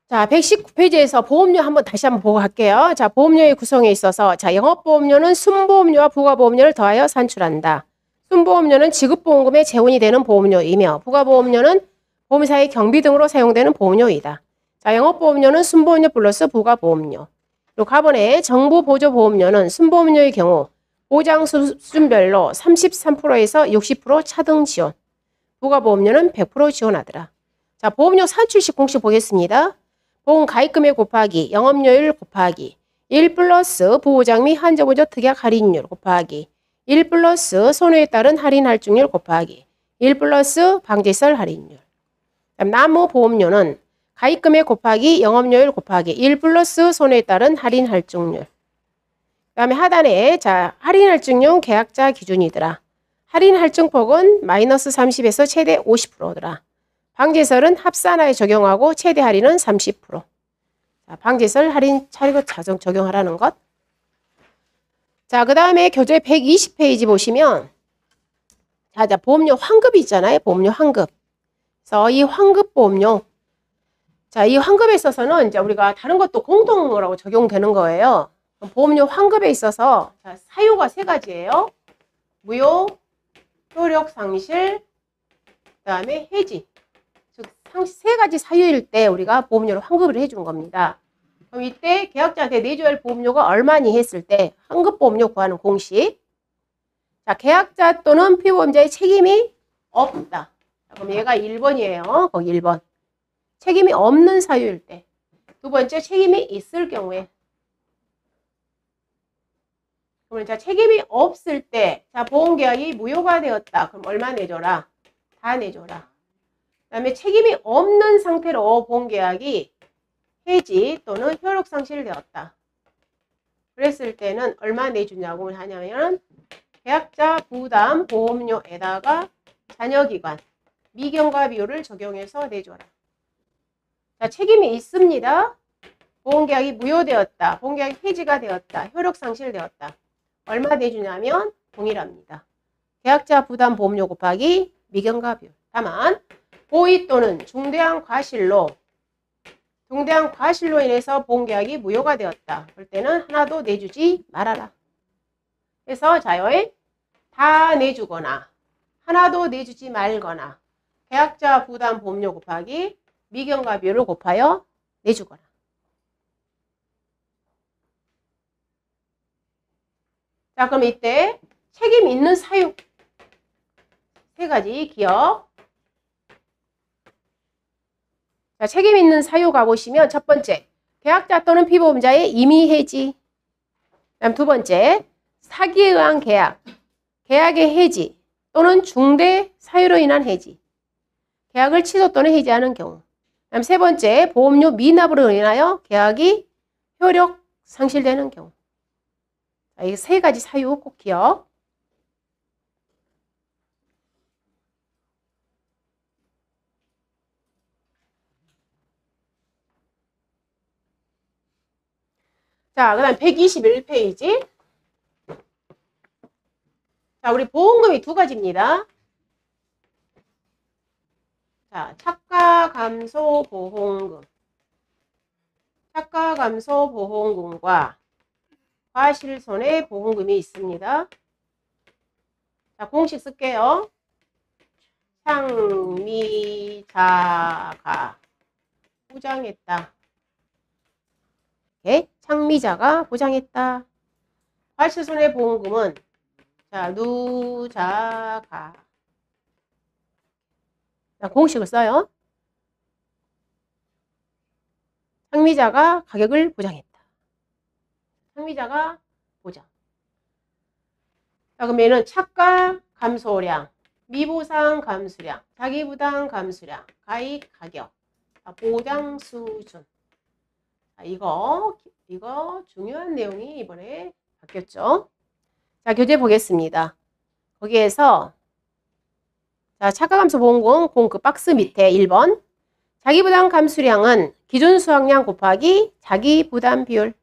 자, 119페이지에서 보험료 다시 한번 보고 갈게요. 자, 보험료의 구성에 있어서 자, 영업보험료는 순보험료와 부가보험료를 더하여 산출한다. 순보험료는 지급보험금의 재원이 되는 보험료이며 부가보험료는 보험사의 경비 등으로 사용되는 보험료이다. 자, 영업보험료는 순보험료 플러스 부가보험료. 그리고 가번의 정보보조보험료는 순보험료의 경우 보장 수준별로 33%에서 60% 차등 지원. 부가보험료는 100% 지원하더라. 자, 보험료 산출식 공식 보겠습니다. 보험 가입금액 곱하기 영업료율 곱하기 1 플러스 보호장 및 한정보조 특약 할인율 곱하기 1 플러스 손해에 따른 할인 할증률 곱하기 1 플러스 방제설 할인율. 나무 보험료는 가입금액 곱하기 영업료율 곱하기 1 플러스 손해에 따른 할인 할증률. 그 다음에 하단에 자 할인 할증용 계약자 기준이더라. 할인 할증폭은 마이너스 30에서 최대 50%더라. 방제설은 합산하에 적용하고 최대 할인은 30%. 자, 방제설 할인 차리고 자정 적용하라는 것. 자, 그 다음에 교재 120페이지 보시면 자, 보험료 환급이 있잖아요. 보험료 환급. 그래서 이 환급 보험료. 자, 이 환급에 있어서는 이제 우리가 다른 것도 공통으로 적용되는 거예요. 보험료 환급에 있어서 자, 사유가 세 가지예요. 무효, 효력 상실, 그 다음에 해지. 즉, 세 가지 사유일 때 우리가 보험료를 환급을 해주는 겁니다. 그럼 이때 계약자한테 내줘야 할 보험료가 얼마니 했을 때 환급보험료 구하는 공식. 자, 계약자 또는 피보험자의 책임이 없다. 자, 그럼 얘가 1번이에요. 거기 1번. 책임이 없는 사유일 때. 두 번째, 책임이 있을 경우에. 그러면 자, 책임이 없을 때, 자, 보험계약이 무효가 되었다. 그럼 얼마 내줘라? 다 내줘라. 그 다음에 책임이 없는 상태로 보험계약이 해지 또는 효력 상실되었다. 그랬을 때는 얼마 내주냐고 하냐면 계약자 부담 보험료에다가 잔여기간 미경과 비율을 적용해서 내줘라. 자, 책임이 있습니다. 보험계약이 무효되었다. 보험계약이 해지가 되었다. 효력 상실되었다. 얼마 내주냐면 동일합니다. 계약자 부담 보험료 곱하기 미경과 비율. 다만 고의 또는 중대한 과실로 인해서 보험계약이 무효가 되었다. 그럴 때는 하나도 내주지 말아라. 그래서 자요에 다 내주거나 하나도 내주지 말거나 계약자 부담 보험료 곱하기 미경과 비율을 곱하여 내주거나. 자, 그럼 이때 책임 있는 사유 세 가지 기억. 자, 책임 있는 사유 가보시면 첫 번째, 계약자 또는 피보험자의 임의 해지. 그다음 두 번째, 사기에 의한 계약의 해지 또는 중대 사유로 인한 해지. 계약을 취소 또는 해지하는 경우. 그다음 세 번째, 보험료 미납으로 인하여 계약이 효력 상실되는 경우. 자, 이 세 가지 사유 꼭 기억. 자, 그 다음 121페이지. 자, 우리 보험금이 두 가지입니다. 자, 착가 감소 보험금. 착가 감소 보험금과 과실손해 보험금이 있습니다. 자, 공식 쓸게요. 창미자가 보장했다. 오케이? 창미자가 보장했다. 과실손해 보험금은 자, 누자가. 자, 공식을 써요. 창미자가 가격을 보장했다. 창미자가 보장. 자, 그러면은 착가 감소량, 미보상 감수량, 자기부담 감수량, 가입 가격, 보장 수준. 자, 이거 중요한 내용이 이번에 바뀌었죠. 자, 교재 보겠습니다. 거기에서 자, 착가감소 보험금 공급 박스 밑에 1번 자기부담 감수량은 기준 수확량 곱하기 자기부담 비율.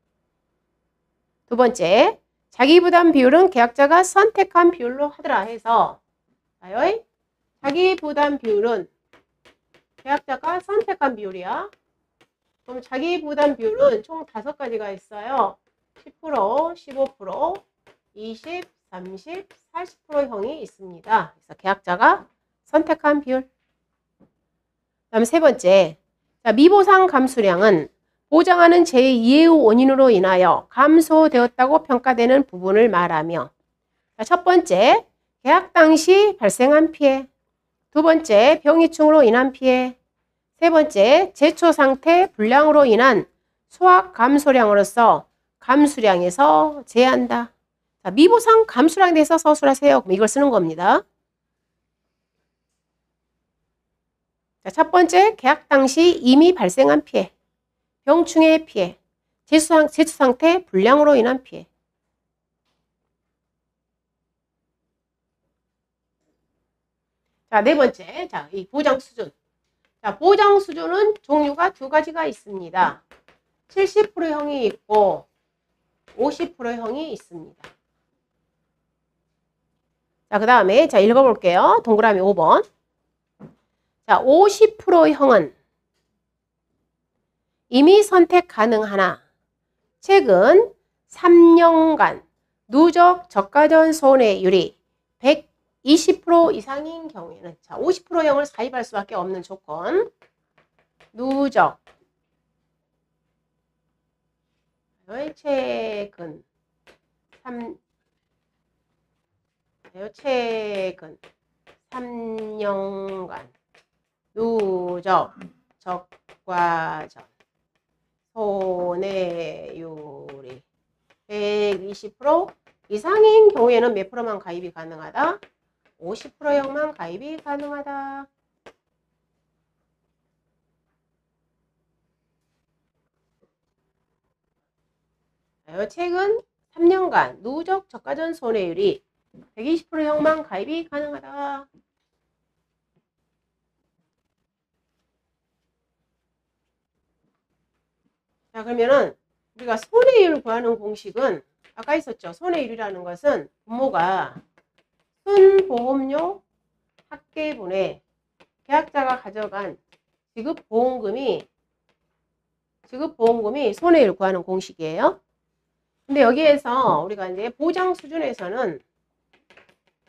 두 번째, 자기부담 비율은 계약자가 선택한 비율로 하더라 해서 자기부담 비율은 계약자가 선택한 비율이야. 그럼 자기 부담 비율은 총 5가지가 있어요. 10%, 15%, 20, 30, 40%형이 있습니다. 그래서 계약자가 선택한 비율. 다음 세 번째. 자, 미보상 감수량은 보장하는 제2의 원인으로 인하여 감소되었다고 평가되는 부분을 말하며, 자, 첫 번째, 계약 당시 발생한 피해. 두 번째, 병이충으로 인한 피해. 세 번째, 제초 상태 불량으로 인한 수확 감소량으로서 감수량에서 제한다. 자, 미보상 감수량에 대해서 서술하세요. 그럼 이걸 쓰는 겁니다. 자, 첫 번째, 계약 당시 이미 발생한 피해, 병충해 피해, 제초 상태 불량으로 인한 피해. 자, 네 번째, 자, 이 보장 수준. 자, 보장 수준은 종류가 2가지가 있습니다. 70%형이 있고 50%형이 있습니다. 자, 그 다음에 자, 읽어볼게요. 동그라미 5번. 자, 50%형은 이미 선택 가능하나 최근 3년간 누적 저가전 손해율이 120% 이상인 경우에는, 자, 50%형을 사입할 수밖에 없는 조건. 누적 최근 3년간 누적 저가전 손해율이 120% 이상인 경우에는 몇 프로만 가입이 가능하다? 50%형만 가입이 가능하다. 최근 3년간 누적 저가전 손해율이 120%형만 가입이 가능하다. 자, 그러면은 우리가 손해율 구하는 공식은 아까 있었죠. 손해율이라는 것은 분모가 순보험료 합계분의 계약자가 가져간 지급보험금이 손해율 구하는 공식이에요. 근데 여기에서 우리가 이제 보장 수준에서는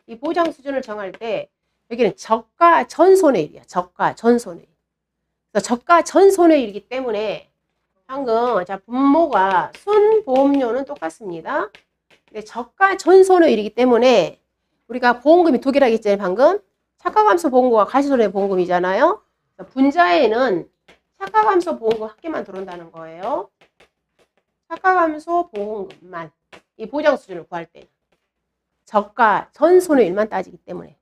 이 보장 수준을 정할 때 여기는 저가 전 손해율이야. 저가 전 손해율. 그래서 저가 전 손해율이기 때문에 방금 자 분모가 순보험료는 똑같습니다. 근데 저가 전 손해율이기 때문에 우리가 보험금이 2개라 했잖아요. 방금 차가감소 보험금과 가시손해 보험금이잖아요. 분자에는 차가감소 보험금 한 개만 들어온다는 거예요. 차가감소 보험금만 이 보장 수준을 구할 때 저가 전 손해율만 따지기 때문에,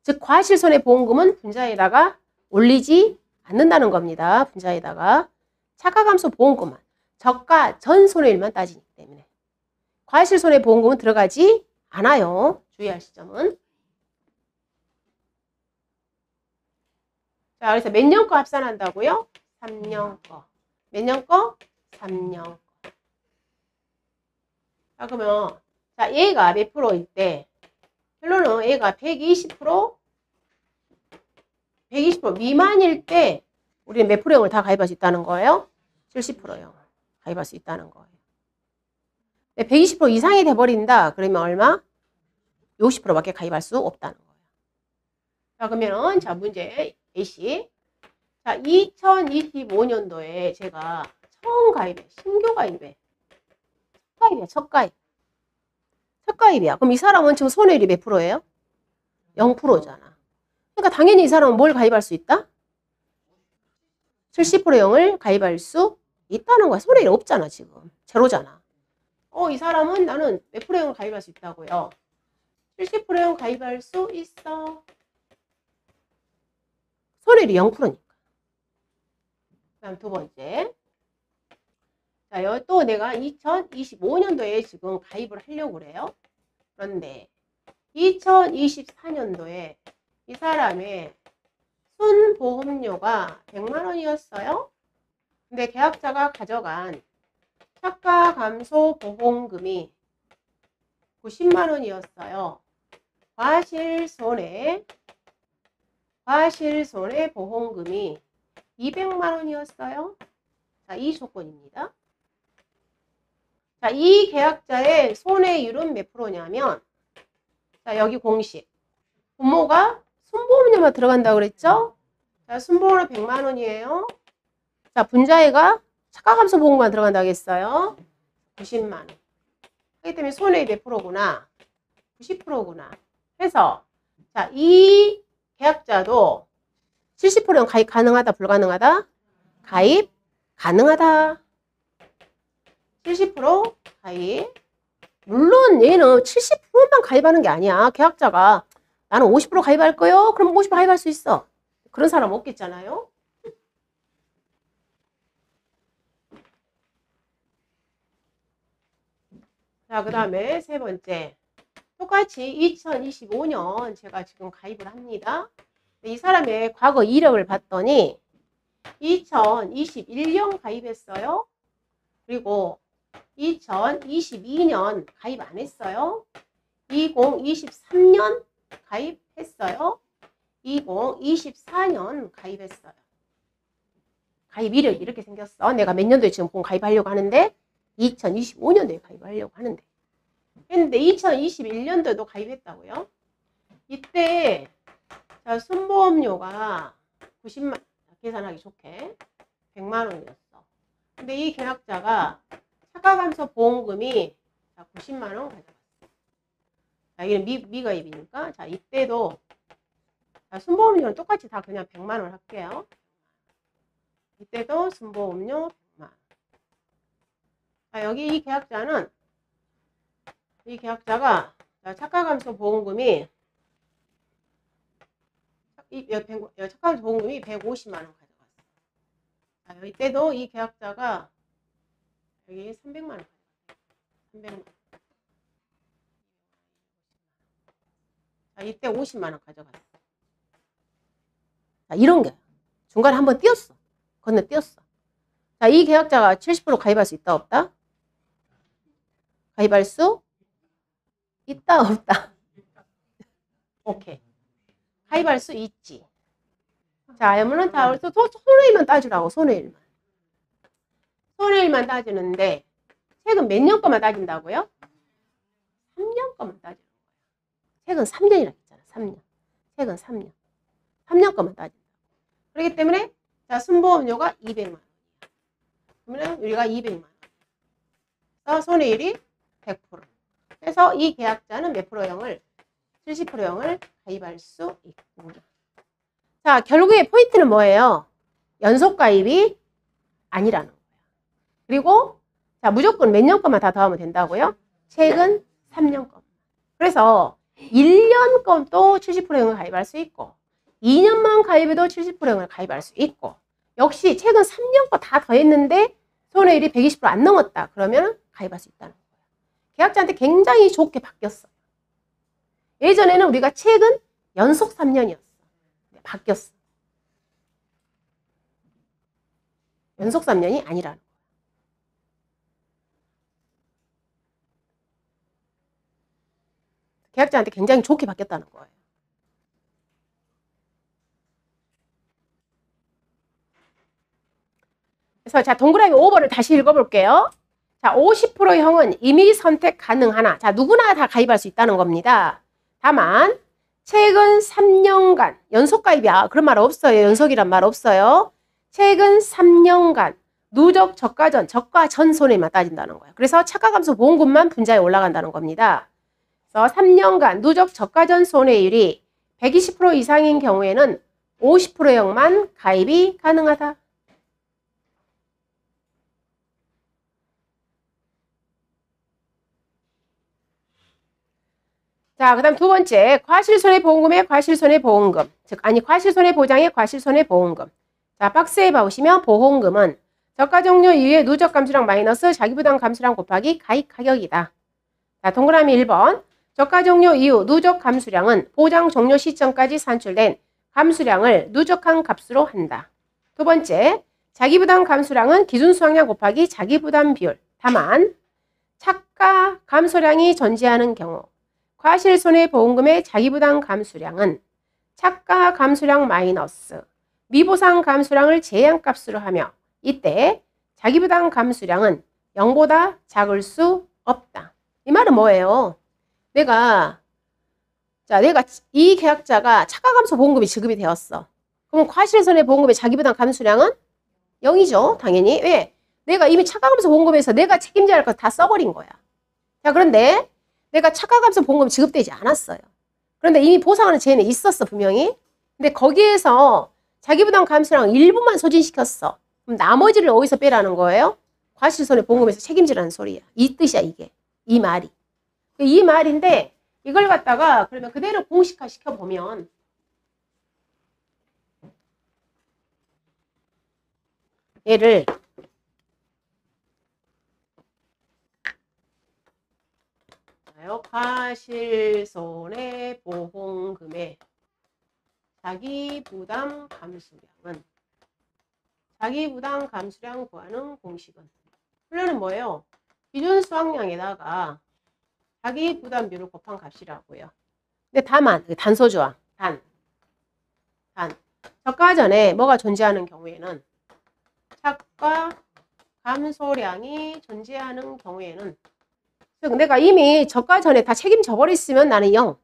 즉 과실손해보험금은 분자에다가 올리지 않는다는 겁니다. 분자에다가 차가감소 보험금만 저가 전 손해율만 따지기 때문에 과실손해보험금은 들어가지 않아요. 주의할 시점은. 자, 그래서 몇 년 거 합산한다고요? 3년 거. 몇 년 거? 3년 거. 자, 그러면 자, 얘가 몇 프로일 때, 결론은 얘가 120% 미만일 때 우리는 몇 프로형을 다 가입할 수 있다는 거예요? 70%형 가입할 수 있다는 거예요. 120% 이상이 돼버린다. 그러면 얼마? 50%밖에 가입할 수 없다는 거예요. 자, 그러면 자, 문제 A씨. 자, 2025년도에 제가 처음 가입해. 신규 가입해. 첫 가입. 첫 가입이야. 그럼 이 사람은 지금 손해율이 몇 프로예요? 0%잖아. 그러니까 당연히 이 사람은 뭘 가입할 수 있다? 70%형을 가입할 수 있다는 거야. 손해율이 없잖아, 지금. 제로잖아. 이 사람은 나는 몇 프로형을 가입할 수 있다고요? 70%형 가입할 수 있어. 손해율이 0%니까. 그다음 두 번째. 자, 여기 또 내가 2025년도에 지금 가입을 하려고 그래요. 그런데 2024년도에 이 사람의 순보험료가 100만 원이었어요. 근데 계약자가 가져간 차가감소보험금이 90만 원이었어요. 과실손해 보험금이 200만 원이었어요. 자, 이 조건입니다. 자, 이 계약자의 손해율은 몇 프로냐면, 자, 여기 공식. 부모가 순보험료만 들어간다고 그랬죠? 자, 순보험료 100만 원이에요. 자, 분자회가 차가감소 보험만 들어간다고 했어요. 90만 원. 그렇기 때문에 손해율이 몇 프로구나? 90%구나. 해서, 자, 이 계약자도 70%는 가입 가능하다, 불가능하다? 가입 가능하다. 70% 가입. 물론 얘는 70%만 가입하는 게 아니야. 계약자가 나는 50% 가입할 거요. 그럼 50% 가입할 수 있어. 그런 사람 없겠잖아요. 자, 그 다음에 세 번째. 똑같이 2025년 제가 지금 가입을 합니다. 이 사람의 과거 이력을 봤더니 2021년 가입했어요. 그리고 2022년 가입 안 했어요. 2023년 가입했어요. 2024년 가입했어요. 가입 이력이 이렇게 생겼어. 내가 몇 년도에 지금 보험 가입하려고 하는데 2025년도에 가입하려고 하는데 했는데 2021년도에도 가입했다고요. 이때 자, 순보험료가 90만 계산하기 좋게 100만 원이었어. 근데 이 계약자가 차가감소 보험금이 90만 원 가져갔어. 자, 이게 미가입이니까 자, 이때도 자, 순보험료는 똑같이 다 그냥 100만 원 할게요. 이때도 순보험료 100만 원. 자, 여기 이 계약자는 이 계약자가 차가감소 보험금이 차가감소 보험금이 150만 원 가져갔어. 자, 이때도 이 계약자가 여기 300만 원 가져갔어. 300만 원. 자, 이때 50만 원 가져갔어. 자, 이런 게 중간에 한번 띄었어. 건너뛰었어. 자, 이 계약자가 70% 가입할 수 있다, 없다? 가입할 수 있다, 없다? 오케이. 가입할 수 있지. 자, 그러면은 다 손해일만 따지라고, 손해일만. 손해일만 따지는데, 최근 몇 년 거만 따진다고요? 3년 거만 따지는 거예요. 최근 3년이라고 했잖아, 3년. 최근 3년. 3년 거만 따진다. 그렇기 때문에, 자, 순보험료가 200만 원. 그러면 우리가 200만 원. 손해율이 100%. 그래서 이 계약자는 몇 프로형을? 70%형을 가입할 수 있구나. 자, 결국에 포인트는 뭐예요? 연속 가입이 아니라는 거예요. 그리고 자, 무조건 몇 년 거만 다 더하면 된다고요? 최근 3년 거. 그래서 1년 것도 70%형을 가입할 수 있고 2년만 가입해도 70%형을 가입할 수 있고 역시 최근 3년 거 다 더했는데 손해율이 120%안 넘었다. 그러면 가입할 수 있다는 거예요. 계약자한테 굉장히 좋게 바뀌었어요. 예전에는 우리가 최근 연속 3년이었어. 바뀌었어. 연속 3년이 아니라는 거예요. 계약자한테 굉장히 좋게 바뀌었다는 거예요. 그래서 자, 동그라미 5번을 다시 읽어볼게요. 자, 50%형은 이미 선택 가능하나. 자, 누구나 다 가입할 수 있다는 겁니다. 다만 최근 3년간 연속 가입이야. 그런 말 없어요. 연속이란 말 없어요. 최근 3년간 누적 저가 전 손해만 따진다는 거예요. 그래서 차가감소 보험금만 분자에 올라간다는 겁니다. 그래서 3년간 누적 저가 전 손해율이 120% 이상인 경우에는 50%형만 가입이 가능하다. 자, 그 다음 두 번째, 과실손해보험금의 과실손해보험금. 즉, 과실손해보장의 과실손해보험금. 자, 박스에 보시면 보험금은 저가 종료 이후에 누적 감수량 마이너스 자기부담 감수량 곱하기 가입 가격이다. 자, 동그라미 1번. 저가 종료 이후 누적 감수량은 보장 종료 시점까지 산출된 감수량을 누적한 값으로 한다. 두 번째, 자기부담 감수량은 기준 수확량 곱하기 자기부담 비율. 다만, 차가 감소량이 존재하는 경우 과실손해보험금의 자기부담 감수량은 차가 감수량 마이너스 미보상 감수량을 제한값으로 하며 이때 자기부담 감수량은 0보다 작을 수 없다. 이 말은 뭐예요? 내가 이 계약자가 차가감소 보험금이 지급이 되었어. 그럼 과실손해 보험금의 자기부담 감수량은 0이죠. 당연히. 왜? 내가 이미 차가감소 보험금에서 내가 책임져야 할 거 다 써버린 거야. 자, 그런데 내가 차가감소 보험금 지급되지 않았어요. 그런데 이미 보상하는 제한이 있었어, 분명히. 근데 거기에서 자기부담 감수량 일부만 소진시켰어. 그럼 나머지를 어디서 빼라는 거예요? 과실손해 보험금에서 책임지라는 소리야. 이 뜻이야, 이게. 이 말이. 이 말인데 이걸 갖다가 그러면 그대로 공식화 시켜보면 얘를 과실손해보험금의 자기부담 감수량 구하는 공식은 플러는 뭐예요? 기준 수확량에다가 자기부담비를 곱한 값이라고요. 근데 다만 단소조항 단 저가 전에 뭐가 존재하는 경우에는 차가 감소량이 존재하는 경우에는 즉 내가 이미 저가 전에 다 책임져 버렸으면 나는 0.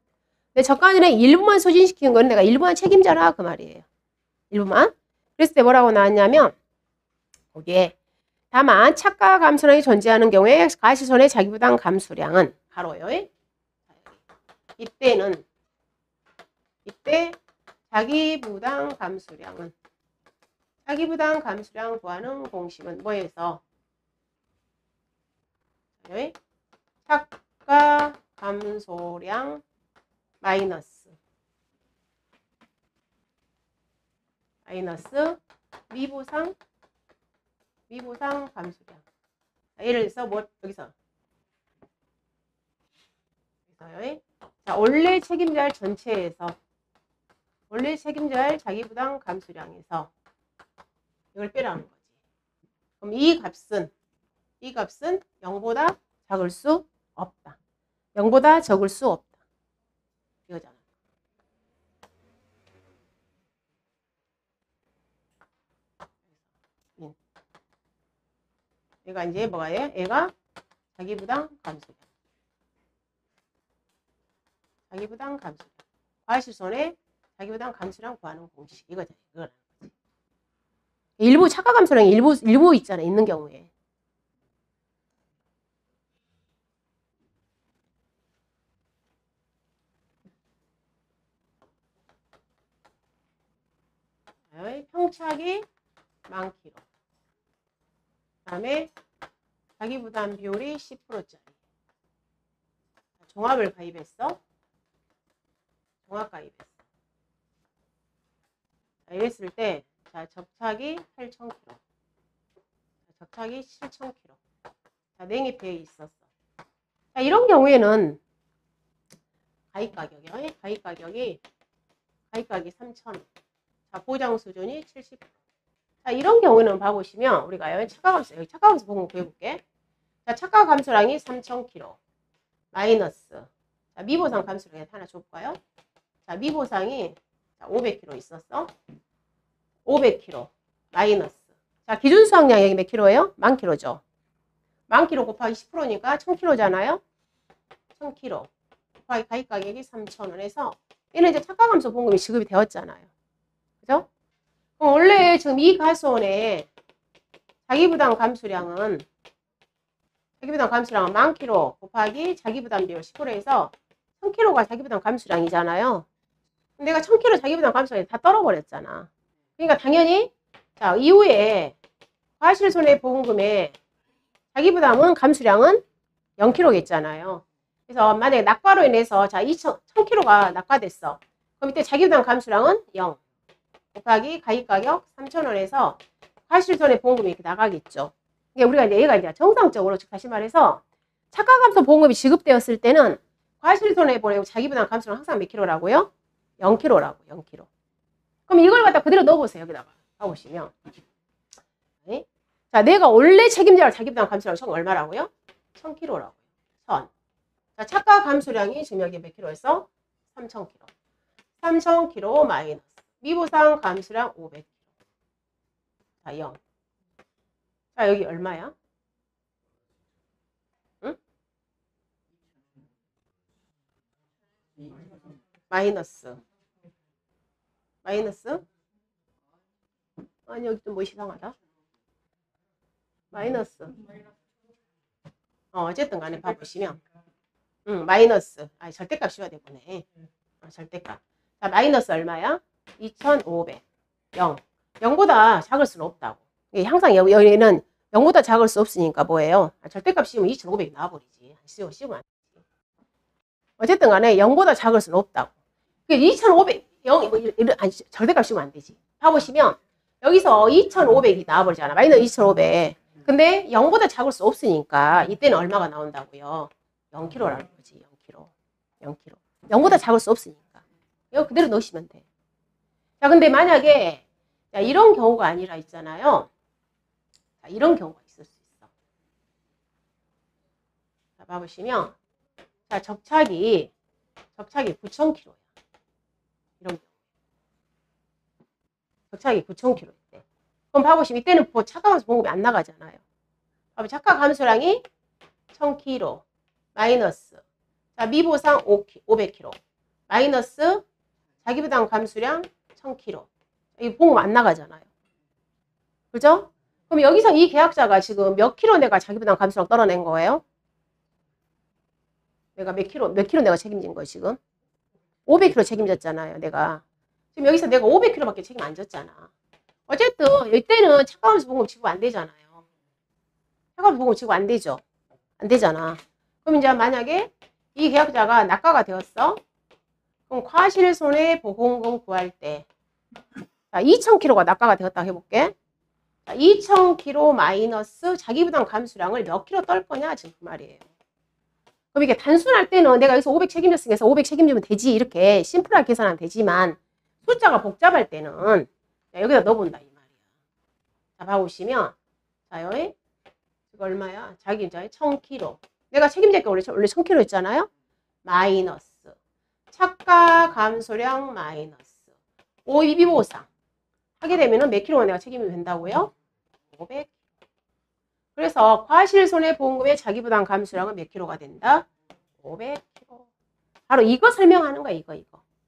근데 저가 전에 일부만 소진시키는 건 내가 일부만 책임져라 그 말이에요. 일부만. 그랬을 때 뭐라고 나왔냐면 거기에 다만 차가 감소량이 존재하는 경우에 과실손해 자기부담 감수량은 바로요. 이때 자기부담 감수량 구하는 공식은 뭐에서 차가 감소량 마이너스 미보상 감수량. 예를 들어서 여기서 자, 원래 책임져야 할 전체에서 원래 책임져야 할 자기부담 감수량에서 이걸 빼라는 거지. 그럼 이 값은 0보다 작을 수 없다. 0보다 적을 수 없다. 이거잖아. 얘가 이제 뭐가요? 얘가 자기부담 감수량. 과실손해 자기부담 감수량 구하는 공식. 이거잖아. 이거라는 거지. 일부 차가 감수량이 일부 있잖아. 있는 경우에. 평착이 10,000kg. 그 다음에 자기부담 비율이 10%짜리. 종합을 가입했어. 종합 가입했어. 자, 이랬을 때, 자, 접착이 8,000kg. 접착이 7,000kg. 자, 냉입해 있었어. 자, 이런 경우에는 가입 가격이 3,000원. 자, 보장 수준이 70%. 자, 이런 경우는 봐보시면 우리가 차가감수 보고 구해볼게. 자, 차가 감수량이 3,000kg 마이너스. 자, 미보상 감수량에 하나 줘볼까요? 자, 미보상이 500kg 있었어. 500kg 마이너스. 자, 기준 수확량이 몇 킬로예요? 10,000kg죠. 10,000kg 곱하기 10%니까 1,000kg잖아요. 1,000kg 곱하기 가입 가격이 3,000원에서 얘는 이제 차가 감소 보험금이 지급이 되었잖아요. 그죠? 그럼 원래 지금 이 가수원의 자기부담 감수량은 10,000kg 곱하기 자기부담 비율 10%에서 1,000kg가 자기부담 감수량이잖아요. 내가 1,000kg 자기부담 감수량이 다 떨어버렸잖아. 그러니까 당연히 자 이후에 과실손해보험금의 자기부담은 감수량은 0kg겠잖아요. 그래서 만약에 낙과로 인해서 자 1,000kg가 낙과됐어. 그럼 이때 자기부담 감수량은 0 곱하기 가입가격 3,000원에서 과실손해보험금이 이렇게 나가겠죠. 이게 우리가 이제 얘가 이제 정상적으로 즉 다시 말해서 차가감소 보험금이 지급되었을 때는 과실손해보험금 자기부담 감수량 항상 몇 킬로라고요? 0kg라고 0kg. 그럼 이걸 갖다 그대로 넣어보세요. 여기다가 봐보시면 네? 자 내가 원래 책임져야 할 자기부담 감수량 총 얼마라고요? 1,000kg라고요. 1,000. 자 차가 감수량이 지금 여기 몇 킬로였어? 3,000kg. 3,000kg 마이너스 미보상 감수량 500kg. 자 0. 자, 여기 얼마야? 응? 마이너스. 마이너스? 아니, 여기 또 뭐 이상하다. 마이너스. 어쨌든 간에 봐보시면. 마이너스. 아, 절대값 씌워야 되구네. 절대값. 자, 마이너스 얼마야? 2,500. 0. 0보다 작을 수는 없다고. 항상 여기는 0보다 작을 수 없으니까 뭐예요? 절대값 씌우면 2,500이 나와버리지. 씌우면 안 되지. 어쨌든 간에 0보다 작을 수는 없다고. 2,500, 0, 아니, 절대값 씌우면 안 되지. 봐보시면 여기서 2,500이 나와버리잖아. 마이너스 2,500. 근데 0보다 작을 수 없으니까 이때는 얼마가 나온다고요? 0kg라는 거지. 0kg. 0kg. 0보다 작을 수 없으니까. 이거 그대로 넣으시면 돼. 자, 근데 만약에 자, 이런 경우가 아니라 있잖아요. 자, 이런 경우가 있을 수 있어. 자, 봐보시면 자, 접착이 9,000kg야. 이런 경우. 접착이 9,000kg 때. 그럼 봐보시면 이때는 착화감소 보험금이 안 나가잖아요. 착화감소량이 1,000kg 마이너스 자, 미보상 500kg 마이너스 자기부담 감수량 1,000kg. 이 보험 안 나가잖아요. 그죠? 그럼 여기서 이 계약자가 지금 몇 킬로 내가 자기부담 감수량 떨어낸 거예요? 내가 몇 킬로 내가 책임진 거예요, 지금? 500kg 책임졌잖아요, 내가. 지금 여기서 내가 500kg밖에 책임 안 졌잖아. 어쨌든 이때는 착화감소 보험 지급 안 되잖아요. 착화감소 보험 지급 안 되죠. 안 되잖아. 그럼 이제 만약에 이 계약자가 낙가가 되었어. 그럼 과실손해보험금 구할 때 자, 2,000kg가 낙가가 되었다고 해볼게. 자, 2,000kg 마이너스 자기부담 감수량을 몇 킬로 떨 거냐 지금 그 말이에요. 그럼 이게 단순할 때는 내가 여기서 500 책임졌으니까 500 책임지면 되지 이렇게 심플하게 계산하면 되지만 숫자가 복잡할 때는 자, 여기다 넣어본다 이 말이야. 자, 봐보시면 자, 여기 이거 얼마야? 자기 이제 1,000kg. 내가 책임질 게 원래 1,000kg 있잖아요. 마이너스 착가 감소량 마이너스 5비보상 하게 되면은 몇 킬로가 내가 책임이 된다고요? 500. 그래서 과실손해보험금의 자기부담 감수량은 몇 킬로가 된다? 500kg. 바로 이거 설명하는 거야, 이거.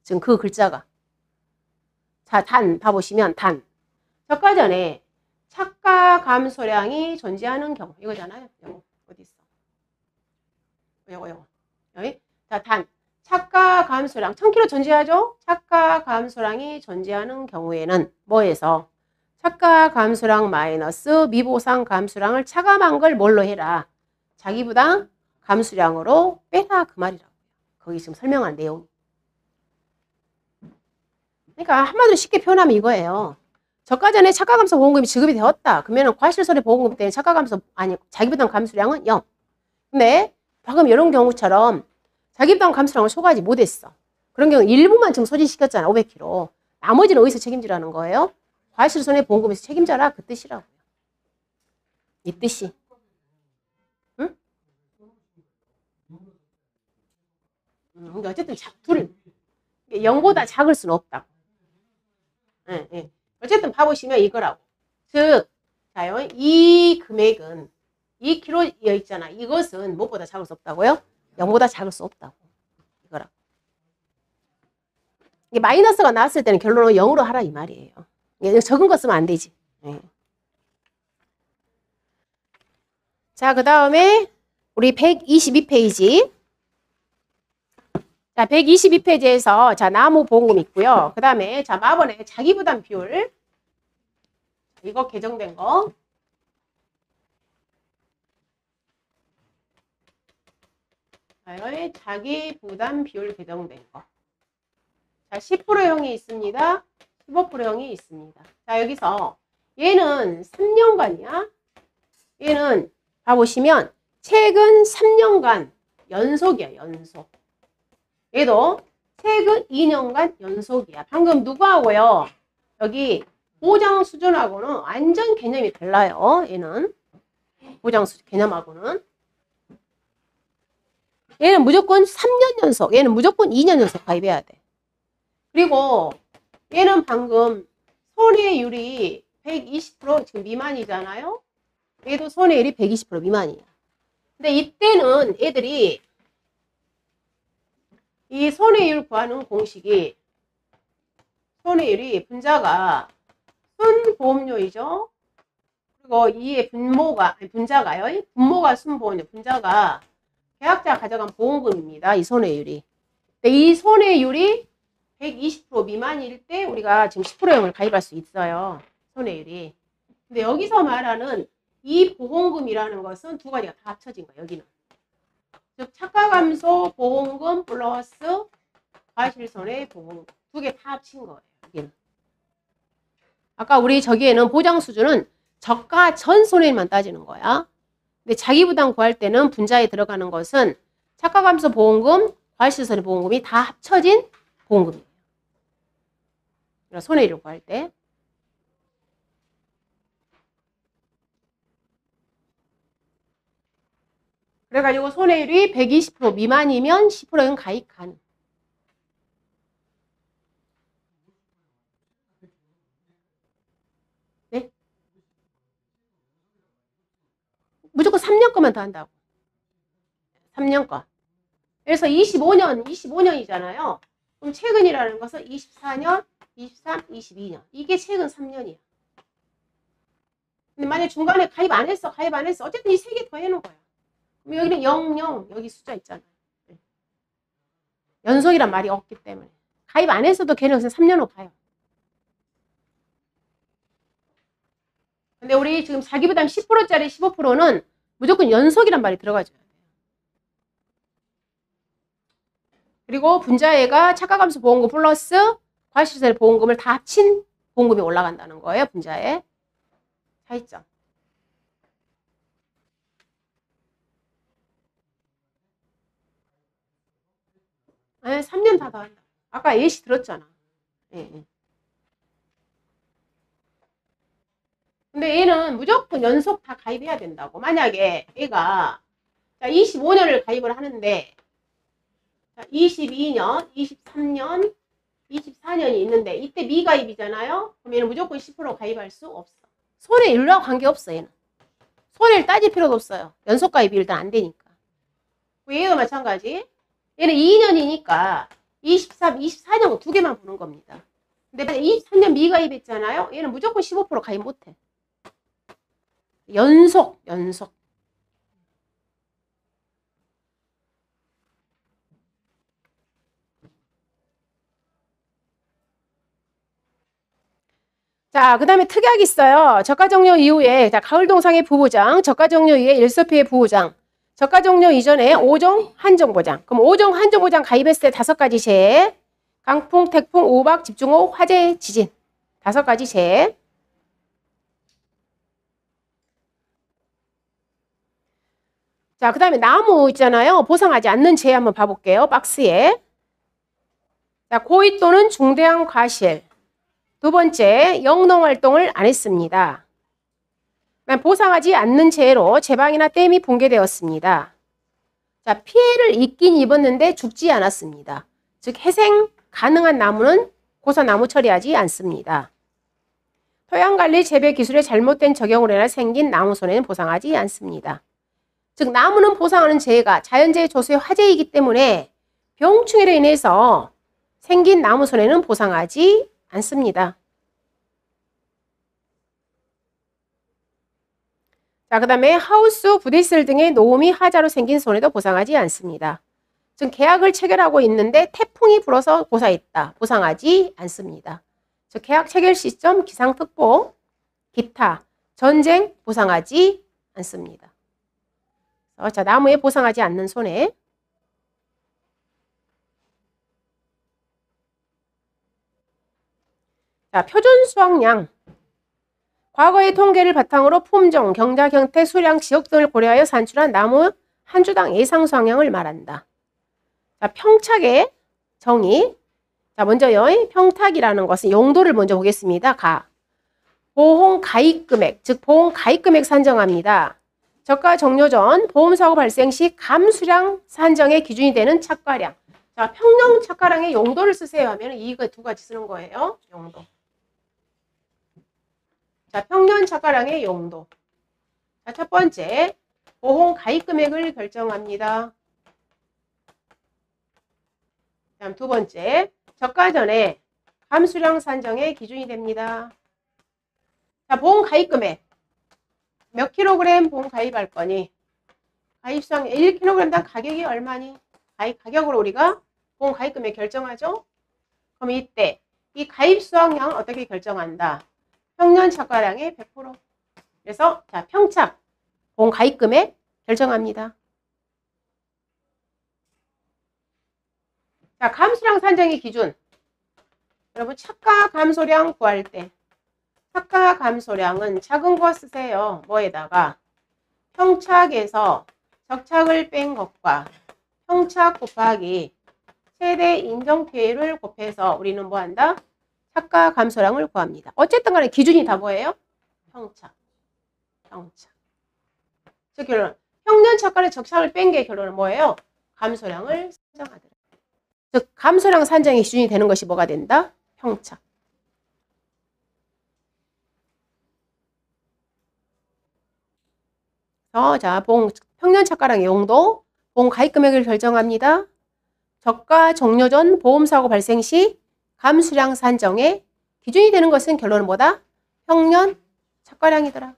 지금 그 글자가. 자, 단 봐보시면 단. 저가 전에 착가 감소량이 존재하는 경우 이거잖아요. 요거 어디 있어? 요거. 여기. 자, 단. 착가 감소량 1,000kg 존재하죠? 착가 감소량이 존재하는 경우에는 뭐에서? 착가 감소량 마이너스 미보상 감소량을 차감한 걸 뭘로 해라? 자기부담 감수량으로 빼라 그 말이라고요. 거기 지금 설명한 내용. 그러니까 한마디로 쉽게 표현하면 이거예요. 저가 전에 착가감소 보험금이 지급이 되었다. 그러면 과실손해보험금 때는 착가감소 아니 자기부담 감수량은 0. 근데 방금 이런 경우처럼 자기부담 감수량을 초과하지 못했어. 그런 경우 일부만 지금 소진시켰잖아. 500kg. 나머지는 어디서 책임지라는 거예요? 과실손해보험금에서 책임져라. 그 뜻이라고요. 이 뜻이. 응? 근데 어쨌든 둘 0보다 작을 수는 없다고. 예. 어쨌든 봐보시면 이거라고. 즉, 자요. 이 금액은 2kg 있잖아. 이것은 무엇보다 작을 수 없다고요? 0보다 작을 수 없다고. 이거라고. 이게 마이너스가 나왔을 때는 결론은 0으로 하라 이 말이에요. 적은 거 쓰면 안 되지. 네. 자, 그 다음에 우리 122페이지. 자, 122페이지에서 자, 나무 보험금 있고요. 그 다음에 자, 마번의 자기부담 비율. 이거 개정된 거. 자기부담 비율 개정된 거. 자, 10%형이 있습니다. 15%형이 있습니다. 자, 여기서 얘는 3년간이야. 얘는 봐보시면 최근 3년간 연속이야, 연속. 얘도 최근 2년간 연속이야. 방금 누구하고요? 여기 보장 수준하고는 완전 개념이 달라요. 얘는 보장 수준 개념하고는. 얘는 무조건 3년 연속, 얘는 무조건 2년 연속 가입해야 돼. 그리고 얘는 방금 손해율이 120% 지금 미만이잖아요. 얘도 손해율이 120% 미만이에요. 근데 이때는 애들이 이 손해율 구하는 공식이 손해율이 분자가 순보험료이죠. 그리고 이의 분자가요. 분모가 순보험료, 분자가 계약자가 가져간 보험금입니다. 이 손해율이. 근데 이 손해율이 120% 미만일 때 우리가 지금 10%형을 가입할 수 있어요. 손해율이. 근데 여기서 말하는 이 보험금이라는 것은 두 가지가 다 합쳐진 거예요. 여기는. 즉 착가감소 보험금 플러스 과실손해 보험금 두 개 다 합친 거예요. 여기는. 아까 우리 저기에는 보장 수준은 저가 전 손해만 따지는 거야. 근데 자기부담 구할 때는 분자에 들어가는 것은 착가감소 보험금, 과실손해 보험금이 다 합쳐진 보험금이에요. 손해율을 구할 때. 그래가지고 손해율이 120% 미만이면 10%는 가입 가능. 네? 무조건 3년 거만 더 한다고. 3년 거. 그래서 25년이잖아요. 그럼 최근이라는 것은 24년, 23, 22년. 이게 최근 3년이야. 근데 만약 중간에 가입 안 했어. 어쨌든 이 세 개 더 해놓은 거야. 그럼 여기는 00, 여기 숫자 있잖아. 연속이란 말이 없기 때문에. 가입 안 했어도 걔는 3년으로 가요. 근데 우리 지금 자기부담 10%짜리 15%는 무조건 연속이란 말이 들어가줘요. 그리고 분자액가 착가감소 보험금 플러스 과실손해 보험금을 다 합친 보험금이 올라간다는 거예요. 분자에. 차이점. 네, 3년 다 더한다. 아까 예시 들었잖아. 네. 근데 얘는 무조건 연속 다 가입해야 된다고. 만약에 얘가 25년을 가입을 하는데 22년, 23년, 24년이 있는데 이때 미가입이잖아요. 그럼 얘는 무조건 10% 가입할 수 없어. 손해율과 관계없어. 얘는. 손해를 따질 필요도 없어요. 연속 가입이 일단 안 되니까. 얘도 마찬가지. 얘는 2년이니까 23, 24년 두 개만 보는 겁니다. 근데 23년 미가입했잖아요. 얘는 무조건 15% 가입 못해. 연속. 자, 그 다음에 특약이 있어요. 저가종료 이후에, 자, 가을동상의 부보장, 저가종료 이후에 일서피의 부보장, 저가종료 이전에 5종 한정보장. 그럼 5종 한정보장 가입했을 때 5가지 재해, 강풍, 태풍, 우박, 집중호우, 화재, 지진. 5가지 재해. 자, 그 다음에 나무 있잖아요. 보상하지 않는 재해 한번 봐볼게요. 박스에. 자, 고의 또는 중대한 과실. 두 번째, 영농활동을 안 했습니다. 보상하지 않는 재해로 제방이나 댐이 붕괴되었습니다. 자, 피해를 입긴 입었는데 죽지 않았습니다. 즉 해생 가능한 나무는 고사나무 처리하지 않습니다. 토양관리 재배 기술의 잘못된 적용으로 인해 생긴 나무 손해는 보상하지 않습니다. 즉 나무는 보상하는 재해가 자연재해 조소의 화재이기 때문에 병충해로 인해서 생긴 나무 손해는 보상하지 않습니다. 자, 그 다음에 하우스, 부대시설 등의 노후미 하자로 생긴 손해도 보상하지 않습니다. 즉 계약을 체결하고 있는데 태풍이 불어서 고사했다. 보상하지 않습니다. 즉 계약 체결 시점, 기상특보, 기타, 전쟁 보상하지 않습니다. 자, 나무에 보상하지 않는 손해. 자, 표준 수확량. 과거의 통계를 바탕으로 품종, 경작 형태, 수량, 지역 등을 고려하여 산출한 나무 한 주당 예상 수확량을 말한다. 자, 평착의 정의. 자, 먼저요. 평탁이라는 것은 용도를 먼저 보겠습니다. 보험 가입 금액, 즉 보험 가입 금액 산정합니다. 저가 종료 전 보험사고 발생 시 감수량 산정의 기준이 되는 착가량. 자, 평균 착가량의 용도를 쓰세요 하면 이거 두 가지 쓰는 거예요. 용도. 자, 평년 착가량의 용도. 자, 첫 번째, 보험 가입 금액을 결정합니다. 다음 두 번째, 저가 전에 감수량 산정의 기준이 됩니다. 자, 보험 가입 금액. 몇 킬로그램 보험 가입할 거니? 가입수량 1kg당 가격이 얼마니? 가격으로 우리가 보험 가입 금액 결정하죠? 그럼 이때 이 가입 수확량 어떻게 결정한다? 평년 착과량의 100%. 그래서 자, 평착 보험 가입 금액 결정합니다. 자, 감수량 산정의 기준. 여러분 착가 감소량 구할 때 착가 감소량은 작은 거 쓰세요. 뭐에다가 평착에서 적착을 뺀 것과 평착 곱하기 최대 인정피해율을 곱해서 우리는 뭐 한다? 착가 감소량을 구합니다. 어쨌든 간에 기준이 다 뭐예요? 평착. 즉 결론. 평년 착가의 적착을 뺀 게 결론은 뭐예요? 감소량을 산정하더라. 즉 감소량 산정의 기준이 되는 것이 뭐가 된다? 평착. 자, 평년 착가량의 용도, 보험 가입 금액을 결정합니다. 저가 종료 전 보험사고 발생 시 감수량 산정의 기준이 되는 것은 결론은 뭐다? 평년 착가량이더라.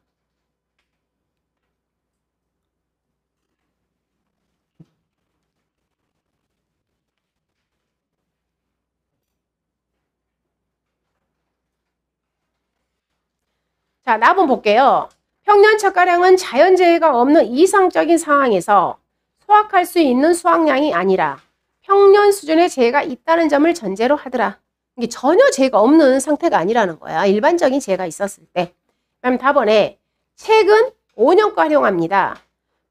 자, 나번 볼게요. 평년 착가량은 자연재해가 없는 이상적인 상황에서 소확할 수 있는 수확량이 아니라 평년 수준의 재해가 있다는 점을 전제로 하더라. 이게 전혀 재해가 없는 상태가 아니라는 거야. 일반적인 재해가 있었을 때. 그다음 답번에 최근 5년 거 활용합니다.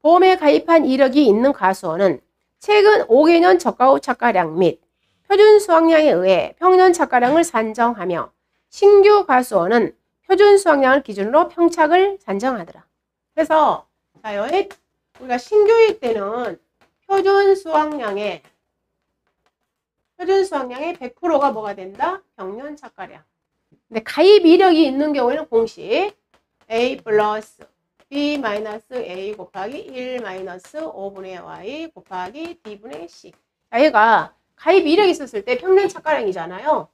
보험에 가입한 이력이 있는 가수원은 최근 5개년 저가후 착가량 및 표준 수확량에 의해 평년 착가량을 산정하며 신규 가수원은 표준 수확량을 기준으로 평착을 산정하더라. 그래서 자, 우리가 신규일 때는 표준 수확량의 100%가 뭐가 된다? 평년 착가량. 근데 가입 이력이 있는 경우에는 공식 A 플러스 B 마이너스 A 곱하기 1 마이너스 5분의 Y 곱하기 D분의 C. 자, 얘가 가입 이력이 있었을 때 평년 착가량이잖아요.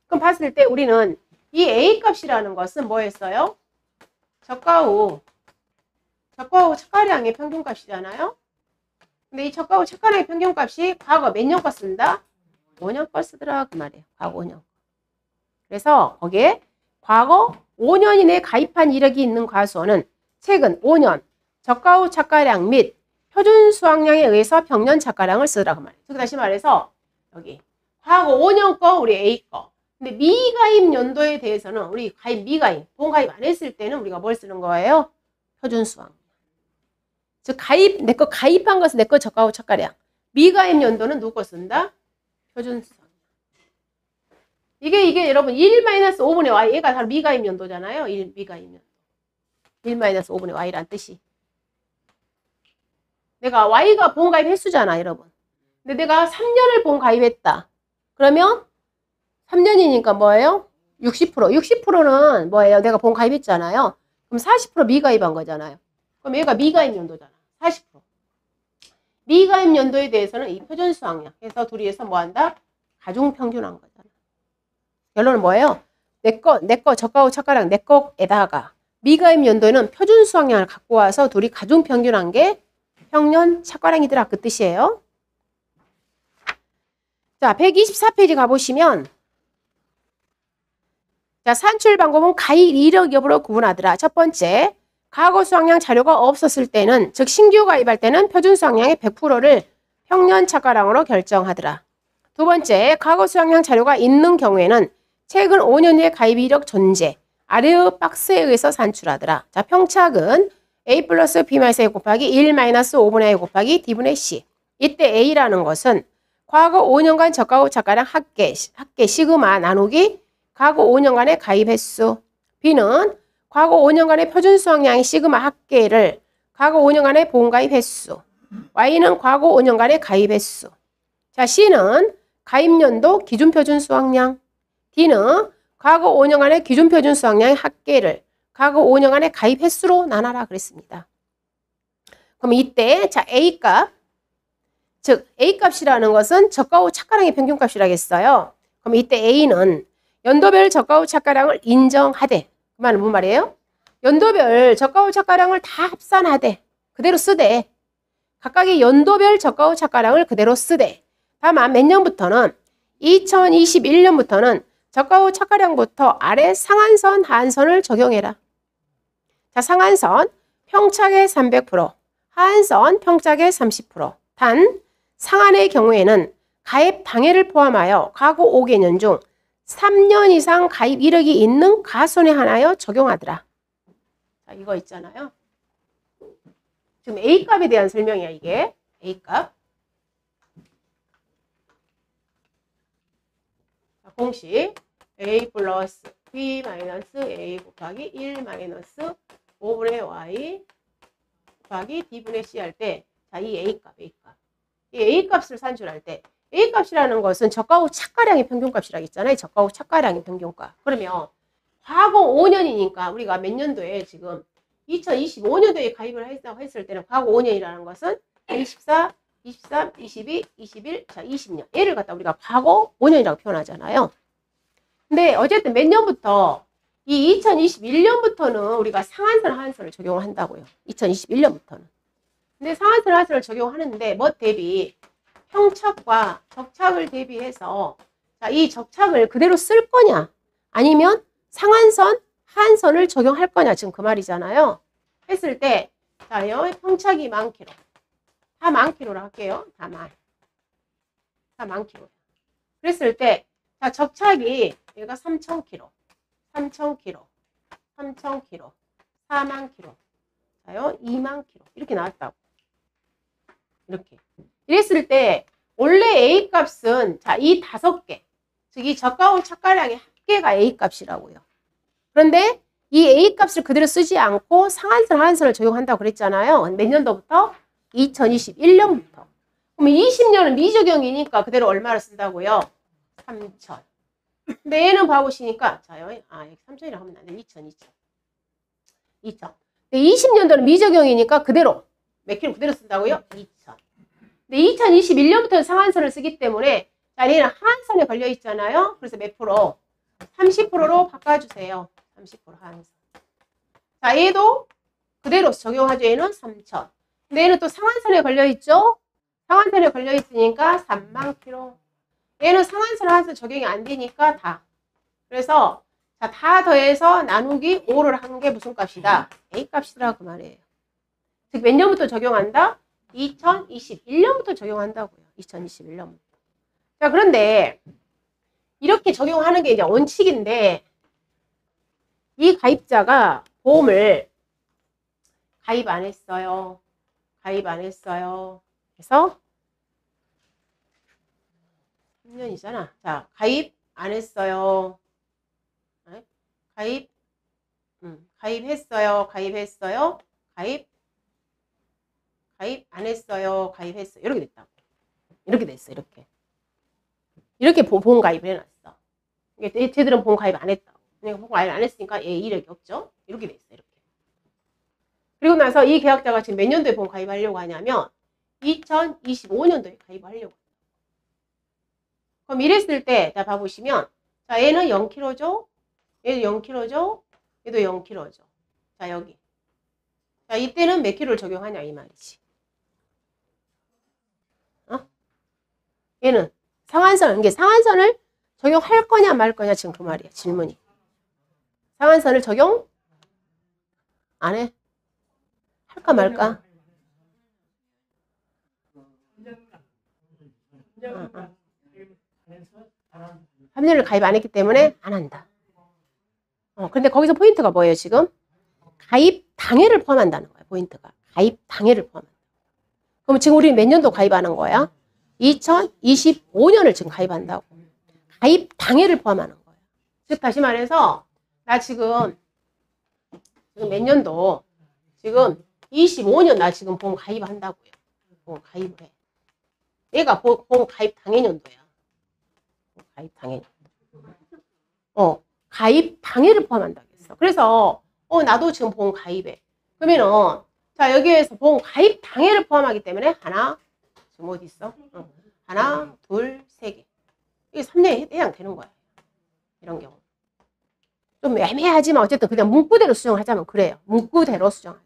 그럼 봤을 때 우리는 이 A 값이라는 것은 뭐였어요? 저가후 착가량의 평균값이잖아요. 근데 이 저가후 착가량의 평균값이 과거 몇 년 거 쓴다? 5년 거 쓰더라 그 말이에요. 과거 5년. 그래서 거기에 과거 5년 이내에 가입한 이력이 있는 가수원은 최근 5년 저가후 착가량 및 표준 수확량에 의해서 평년 착가량을 쓰더라 그 말이에요. 즉 다시 말해서 여기 과거 5년 거 우리 A 거. 근데 미가입 연도에 대해서는 우리 보험 가입 안 했을 때는 우리가 뭘 쓰는 거예요? 표준 수확량. 즉 내 거 가입한 것은 내 거 저가후 착가량. 미가입 연도는 누구 거 쓴다? 표준 수확량. 이게 여러분 1-5분의 y 얘가 다 미가입 연도잖아요. 미가입 연도. 1-5분의 y란 뜻이. 내가 y가 보험 가입 횟수잖아, 여러분. 근데 내가 3년을 보험 가입했다. 그러면 3년이니까 뭐예요? 60%. 60%는 뭐예요? 내가 보험 가입했잖아요. 그럼 40% 미가입한 거잖아요. 그럼 얘가 미가입 연도잖아. 40%. 미가입 연도에 대해서는 이 표준 수확량 해서 둘이 해서 뭐 한다? 가중 평균한 거잖아. 결론은 뭐예요? 내 거 저가후 착가량 내 거에다가 미가입 연도에는 표준 수확량을 갖고 와서 둘이 가중 평균한 게 평년 착가량이더라 그 뜻이에요. 자, 124페이지 가보시면 자, 산출 방법은 가입 이력 여부로 구분하더라. 첫 번째, 과거 수확량 자료가 없었을 때는, 즉 신규 가입할 때는 표준 수확량의 100%를 평년 착가량으로 결정하더라. 두 번째, 과거 수확량 자료가 있는 경우에는 최근 5년 후의 가입 이력 존재, 아래의 박스에 의해서 산출하더라. 자, 평착은 A 플러스 B 마이너스 A 곱하기 1 마이너스 5분의 A 곱하기 D분의 C. 이때 A라는 것은 과거 5년간 저가후 착가량 합계 시그마 나누기 과거 5년간의 가입 횟수. B는 과거 5년간의 표준 수확량의 시그마 합계를 과거 5년간의 보험 가입 횟수. Y는 과거 5년간의 가입 횟수. 자, C는 가입 연도 기준 표준 수확량. D는 과거 5년간의 기준 표준 수확량의 합계를 과거 5년간의 가입 횟수로 나눠라 그랬습니다. 그럼 이때 자 A값, 즉 A값이라는 것은 저가 후 착가량의 평균값이라겠어요. 그럼 이때 A는 연도별 저가 후 착가량을 인정하되, 그 말은 뭔 말이에요? 연도별 저가 후 착가량을 다 합산하되 그대로 쓰되, 각각의 연도별 저가 후 착가량을 그대로 쓰되, 다만 몇 년부터는 2021년부터는 저가 후 착가량부터 아래 상한선, 하한선을 적용해라. 자, 상한선 평착의 300%, 하한선 평착의 30%. 단 상한의 경우에는 가입 당해를 포함하여 과거 5개년 중 3년 이상 가입 이력이 있는 가손에 한하여 적용하더라. 자, 이거 있잖아요. 지금 A값에 대한 설명이야, 이게. A값. 자, 공식. A 플러스 B 마이너스 A 곱하기 1 마이너스 5분의 Y 곱하기 D분의 C 할 때, 자, 이 A값. 이 A값을 산출할 때, A값이라는 것은 저가 후 착가량의 평균값이라고 했잖아요. 저가 후 착가량의 평균값. 그러면 과거 5년이니까 우리가 몇 년도에 지금 2025년도에 가입을 했다고 했을 때는 과거 5년이라는 것은 24, 23, 22, 21, 자 20년. 얘를 갖다 우리가 과거 5년이라고 표현하잖아요. 근데 어쨌든 몇 년부터 이 2021년부터는 우리가 상한선, 하한선을 적용을 한다고요. 2021년부터는. 근데 상한선, 하한선을 적용하는데 뭐 대비 평착과 적착을 대비해서 자, 이 적착을 그대로 쓸 거냐 아니면 상한선, 하한선을 적용할 거냐 지금 그 말이잖아요. 했을 때 자, 여기 평착이 10,000km. 다 10,000km로 할게요. 다 만키로. 그랬을 때 자, 적착이 얘가 3,000km, 3,000km, 3,000km, 40,000km, 자요 20,000km 이렇게 나왔다고. 이렇게. 이랬을 때 원래 A 값은 자, 이 5개, 즉 이 저가 후 착가량의 합계가 A 값이라고요. 그런데 이 A 값을 그대로 쓰지 않고 상한선, 하한선을 적용한다고 그랬잖아요. 몇 년도부터? 2021년부터. 그럼 20년은 미적용이니까 그대로 얼마를 쓴다고요? 3,000. 근데 얘는 봐보시니까 자요. 여기 3,000이라고 하면 안 돼. 2,000. 근데 20년도는 미적용이니까 그대로 몇 킬로 그대로 쓴다고요? 2,000. 근데 2021년부터는 상한선을 쓰기 때문에 자, 얘는 하한선에 걸려 있잖아요. 그래서 몇 프로? 30%로 바꿔주세요. 30% 하한선. 자, 얘도 그대로 적용하죠. 얘는 3,000. 근데 얘는 또 상한선에 걸려 있죠. 상한선에 걸려 있으니까 30,000km. 얘는 상한선, 하한선 적용이 안 되니까 다. 그래서 자, 다 더해서 나누기 5를 한 게 무슨 값이다? A 값이라 그 말이에요. 즉 몇 년부터 적용한다? 2021년부터 적용한다고요. 2021년부터. 자, 그런데 이렇게 적용하는 게 이제 원칙인데 이 가입자가 보험을 가입 안 했어요. 가입 안 했어요. 그래서 3년이잖아. 자, 가입 안 했어요. 가입했어요. 가입했어요. 가입 안 했어요. 가입했어요. 이렇게 됐다고. 이렇게 됐어. 이렇게 보험 가입을 해놨어. 이게 쟤들은 보험 가입 안 했다고. 그러니까 보험 가입 안 했으니까 얘 이력이 없죠. 이렇게 됐어. 이렇게. 그리고 나서 이 계약자가 지금 몇 년도에 보험 가입하려고 하냐면 2025년도에 가입하려고. 그럼 이랬을 때, 자, 봐보시면, 자, 얘는 0kg죠? 얘도 0kg죠? 얘도 0kg죠? 자, 여기. 자, 이때는 몇 킬로를 적용하냐, 이 말이지. 얘는 상한선, 이게 상한선을 적용할 거냐, 말 거냐, 지금 그 말이야, 질문이. 상한선을 적용? 안 해? 할까, 말까? 3년을 가입 안 했기 때문에 안 한다. 근데 거기서 포인트가 뭐예요, 지금? 가입 당해를 포함한다는 거야, 포인트가. 가입 당해를 포함한다. 그럼 지금 우리는 몇 년도 가입하는 거야? 2025년을 지금 가입한다고. 가입 당해를 포함하는 거야. 즉, 다시 말해서, 나 지금 몇 년도? 지금 25년 나 지금 보험 가입한다고요. 보험 가입을 해. 얘가 보험 가입 당해년도야. 가입 당해. 가입 당해를 포함한다고 했어. 그래서 나도 지금 보험 가입해. 그러면은 자 여기에서 보험 가입 당해를 포함하기 때문에 하나 지금 어디 있어? 하나, 둘, 세 개. 이게 3년에 해당되는 거야. 이런 경우. 좀 애매하지만 어쨌든 그냥 문구대로 수정하자면 그래요. 문구대로 수정하자면.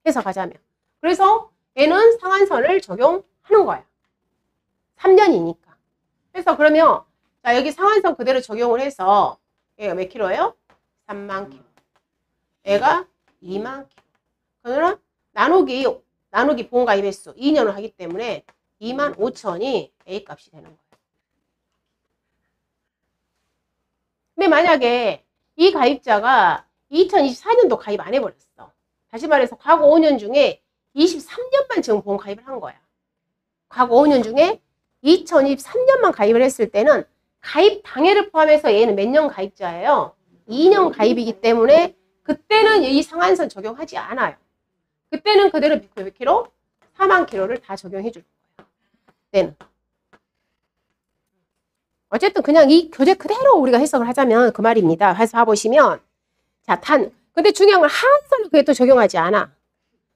해석하자면. 그래서 얘는 상한선을 적용하는 거야. 3년이니까. 그래서 그러면 자 여기 상한선 그대로 적용을 해서 얘가 몇 킬로예요? 3만 킬로. 얘가 2만 킬로. 그러면 나누기 보험 가입 횟수 2년을 하기 때문에 2만 5천이 A 값이 되는 거예요. 근데 만약에 이 가입자가 2024년도 가입 안 해버렸어. 다시 말해서 과거 5년 중에 23년만 지금 보험 가입을 한 거야. 과거 5년 중에 2023년만 가입을 했을 때는 가입 당해를 포함해서 얘는 몇 년 가입자예요? 2년 가입이기 때문에 그때는 이 상한선 적용하지 않아요. 그때는 그대로 몇 킬로? 4만 킬로를 다 적용해 줄 거예요. 그때는. 어쨌든 그냥 이 교재 그대로 우리가 해석을 하자면 그 말입니다. 해서 봐보시면 자, 근데 중요한 건 하한선을 그게 또 적용하지 않아.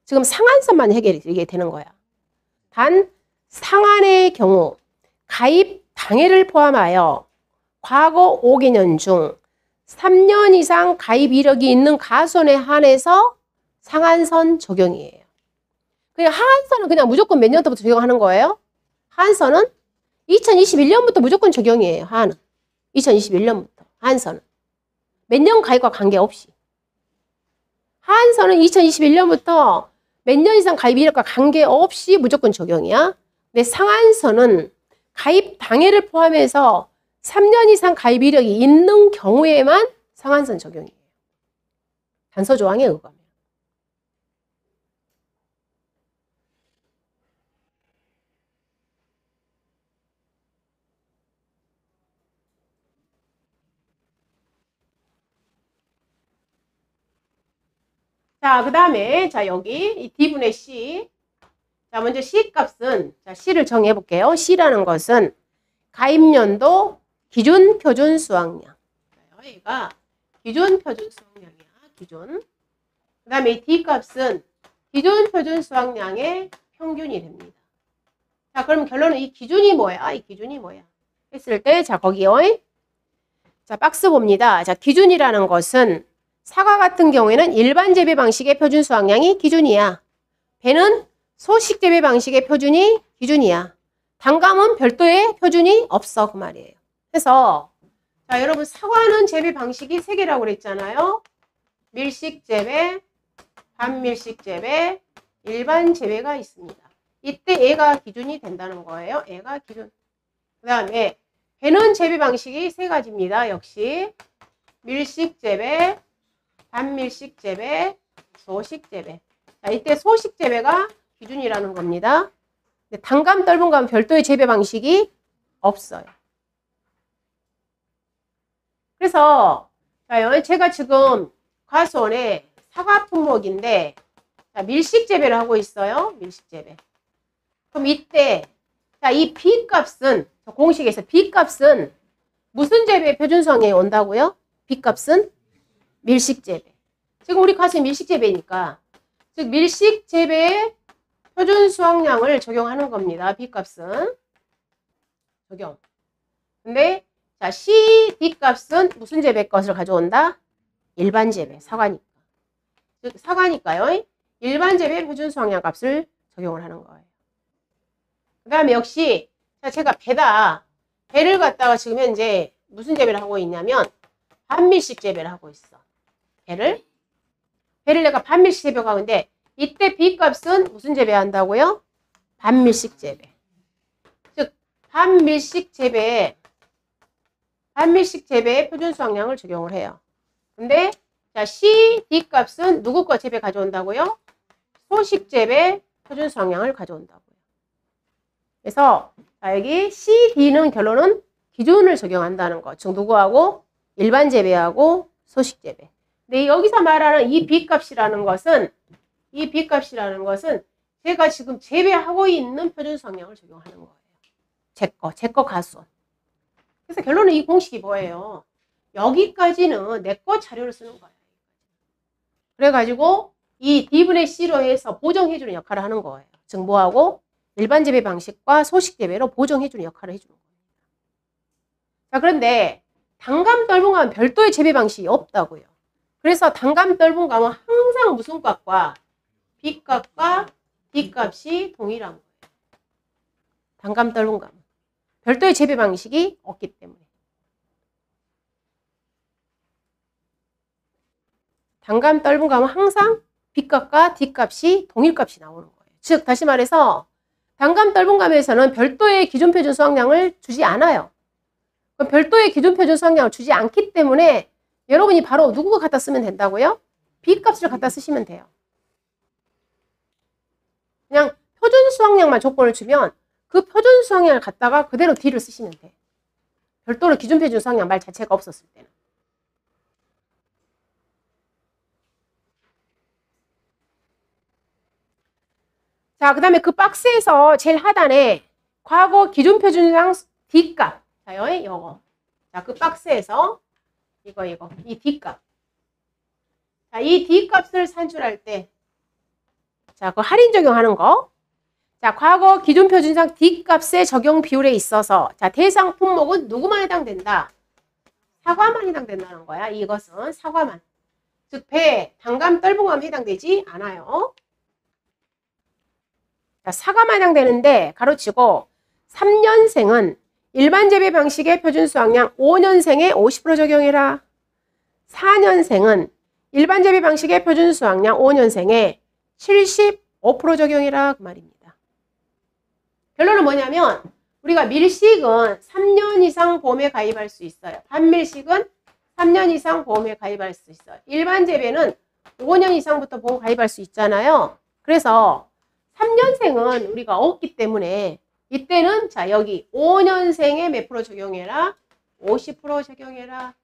지금 상한선만 해결이 되는 거야. 단 상한의 경우 가입 당해를 포함하여 과거 5개년 중 3년 이상 가입 이력이 있는 가손에 한해서 상한선 적용이에요. 그냥 하한선은 그냥 무조건 몇 년부터 적용하는 거예요? 하한선은 2021년부터 무조건 적용이에요. 하한은. 2021년부터. 하한선은. 몇 년 가입과 관계없이. 하한선은 2021년부터 몇 년 이상 가입 이력과 관계없이 무조건 적용이야. 근데 상한선은 가입 당해를 포함해서 3년 이상 가입 이력이 있는 경우에만 상한선 적용이에요. 단서 조항에 의거하면. 자, 그 다음에, 자, 여기, 이 D분의 C. 자, 먼저 C 값은, 자, C를 정해 볼게요. C라는 것은 가입연도 기준 표준 수확량. 얘가 기준 표준 수확량이야. 기준. 그 다음에 이 D 값은 기준 표준 수확량의 평균이 됩니다. 자, 그럼 결론은 이 기준이 뭐야? 이 기준이 뭐야? 했을 때, 자, 거기요. 자, 박스 봅니다. 자, 기준이라는 것은 사과 같은 경우에는 일반 재배 방식의 표준 수확량이 기준이야. 배는 소식 재배 방식의 표준이 기준이야. 단감은 별도의 표준이 없어. 그 말이에요. 그래서 자, 여러분 사과는 재배 방식이 3개라고 그랬잖아요. 밀식 재배, 반밀식 재배, 일반 재배가 있습니다. 이때 얘가 기준이 된다는 거예요. 얘가 기준. 그 다음에 배는 재배 방식이 3가지입니다. 역시 밀식 재배, 반밀식 재배, 소식 재배. 자, 이때 소식 재배가 기준이라는 겁니다. 근데 단감, 떫은감 별도의 재배 방식이 없어요. 그래서 자, 제가 지금 과수원에 사과 품목인데 자, 밀식 재배를 하고 있어요. 밀식 재배. 그럼 이때 자, 이 B값은 공식에서 B값은 무슨 재배 표준성에 온다고요? B값은 밀식 재배. 지금 우리 과수원 밀식 재배니까 즉 밀식 재배의 표준 수확량을 적용하는 겁니다. B값은 적용. 근데 자, C, D값은 무슨 재배 것을 가져온다? 일반 재배, 사과니까. 즉 사과니까요. 일반 재배 표준 수확량 값을 적용을 하는 거예요. 그 다음에 역시 자, 제가 배를 갖다가 지금 현재 무슨 재배를 하고 있냐면 반밀식 재배를 하고 있어. 배를 내가 반밀식 재배하고 있는데 이때 B값은 무슨 재배 한다고요? 반밀식 재배. 즉 반밀식 재배의 표준 수확량을 적용을 해요. 근데 자, C, D값은 누구 거 재배 가져온다고요? 소식 재배 표준 수확량을 가져온다고요. 그래서 자, 여기 C, D는 결론은 기준을 적용한다는 거. 즉 누구하고? 일반 재배하고 소식 재배. 근데 여기서 말하는 이 B값이라는 것은 제가 지금 재배하고 있는 표준 수확량을 적용하는 거예요. 제 거 가수원. 그래서 결론은 이 공식이 뭐예요? 여기까지는 내 거 자료를 쓰는 거예요. 그래가지고 이 D분의 C로 해서 보정해주는 역할을 하는 거예요. 즉 뭐하고? 일반 재배 방식과 소식 재배로 보정해주는 역할을 해주는 거예요. 자, 그런데 단감 떫은감은 별도의 재배 방식이 없다고요. 그래서 단감 떫은감은 항상 무슨 값과 B값과 D값이 동일한 거예요. 단감 떫은감은 별도의 재배 방식이 없기 때문에. 단감 떫은감은 항상 B값과 D값이 동일값이 나오는 거예요. 즉 다시 말해서 단감 떫은감에서는 별도의 기준표준 수확량을 주지 않아요. 별도의 기준표준 수확량을 주지 않기 때문에 여러분이 바로 누구 갖다 쓰면 된다고요? B값을 갖다 쓰시면 돼요. 그냥 표준 수확량만 조건을 주면 그 표준 수확량을 갖다가 그대로 D를 쓰시면 돼. 별도로 기준표준 수확량 말 자체가 없었을 때는. 자, 그 다음에 그 박스에서 제일 하단에 과거 기준표준량 D값. 자, 요거. 자, 그 박스에서 이 D값. 자, 이 D값을 산출할 때, 자, 그 할인 적용하는 거. 자, 과거 기준표준상 D값의 적용 비율에 있어서, 자, 대상 품목은 누구만 해당된다? 사과만 해당된다는 거야. 이것은 사과만. 즉, 배, 단감, 떫은감 해당되지 않아요. 자, 사과만 해당되는데, 가로치고, 3년생은 일반 재배 방식의 표준 수확량 5년생에 50% 적용해라. 4년생은 일반 재배 방식의 표준 수확량 5년생에 75% 적용해라. 그 말입니다. 결론은 뭐냐면 우리가 밀식은 3년 이상 보험에 가입할 수 있어요. 반밀식은 3년 이상 보험에 가입할 수 있어요. 일반 재배는 5년 이상부터 보험 가입할 수 있잖아요. 그래서 3년생은 우리가 없기 때문에 이때는 자 여기 5년생에 몇 프로 적용해라? 50% 적용해라.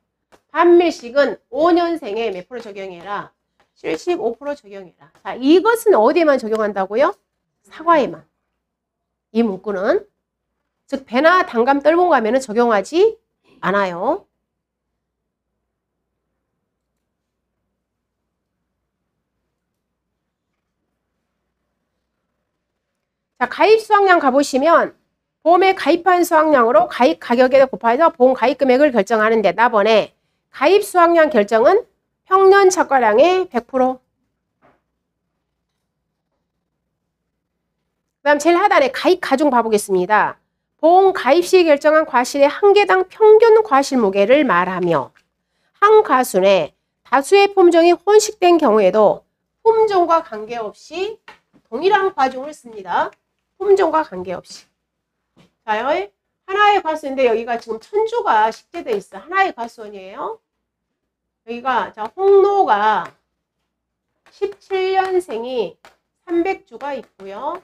반밀식은 5년생에 몇 프로 적용해라? 75% 적용해라. 자, 이것은 어디에만 적용한다고요? 사과에만. 이 문구는 즉 배나 단감 떫은감에는 적용하지 않아요. 자, 가입 수확량 가보시면 보험에 가입한 수확량으로 가입 가격에 곱해서 보험 가입 금액을 결정하는데 나번에 가입 수확량 결정은 평년 착과량의 100%. 그 다음 제일 하단에 가입 가중 봐보겠습니다. 보험 가입 시 결정한 과실의 한 개당 평균 과실 무게를 말하며 한 과순에 다수의 품종이 혼식된 경우에도 품종과 관계없이 동일한 과중을 씁니다. 품종과 관계없이. 자, 하나의 과수인데 여기가 지금 천주가 식재되어 있어. 하나의 과수원이에요. 여기가 자 홍로가 17년생이 300주가 있고요.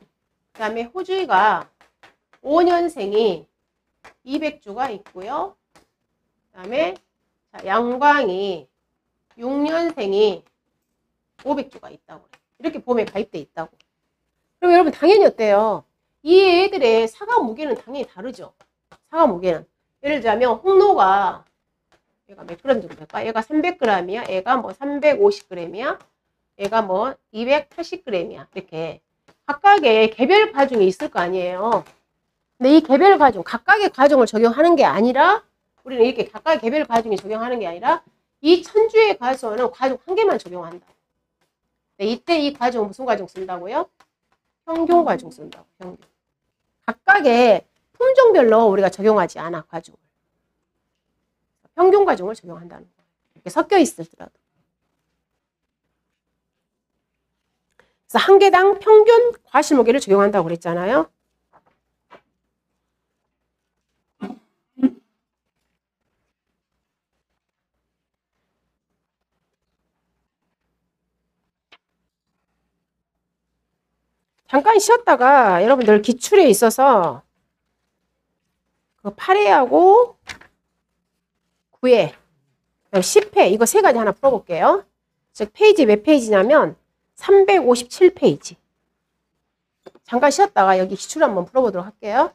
그 다음에 호주가 5년생이 200주가 있고요. 그 다음에 자, 양광이 6년생이 500주가 있다고 그래요. 이렇게 보험에 가입돼 있다고. 그럼 여러분 당연히 어때요? 이 애들의 사과 무게는 당연히 다르죠. 사과 무게는. 예를 들자면 홍로가 얘가 몇 그램 정도 될까? 얘가 300g이야. 얘가 뭐 350g이야. 얘가 뭐 280g이야. 이렇게 각각의 개별 과중이 있을 거 아니에요. 근데 이 개별 과중, 각각의 과중을 적용하는 게 아니라 우리는 이렇게 각각의 개별 과중이 적용하는 게 아니라 이 천주의 과수원은 과중 한 개만 적용한다. 이때 이 과중 무슨 과중 쓴다고요? 평균 과중 쓴다고. 평균. 각각의 품종별로 우리가 적용하지 않아 과중을. 평균 과중을 적용한다는 거예요. 이렇게 섞여 있을지라도. 그래서 한 개당 평균 과실 무게를 적용한다고 그랬잖아요. 잠깐 쉬었다가 여러분들 기출에 있어서 그 8회하고 9회, 10회 이거 세 가지 하나 풀어볼게요. 즉 페이지 몇 페이지냐면 357페이지. 잠깐 쉬었다가 여기 기출 한번 풀어보도록 할게요.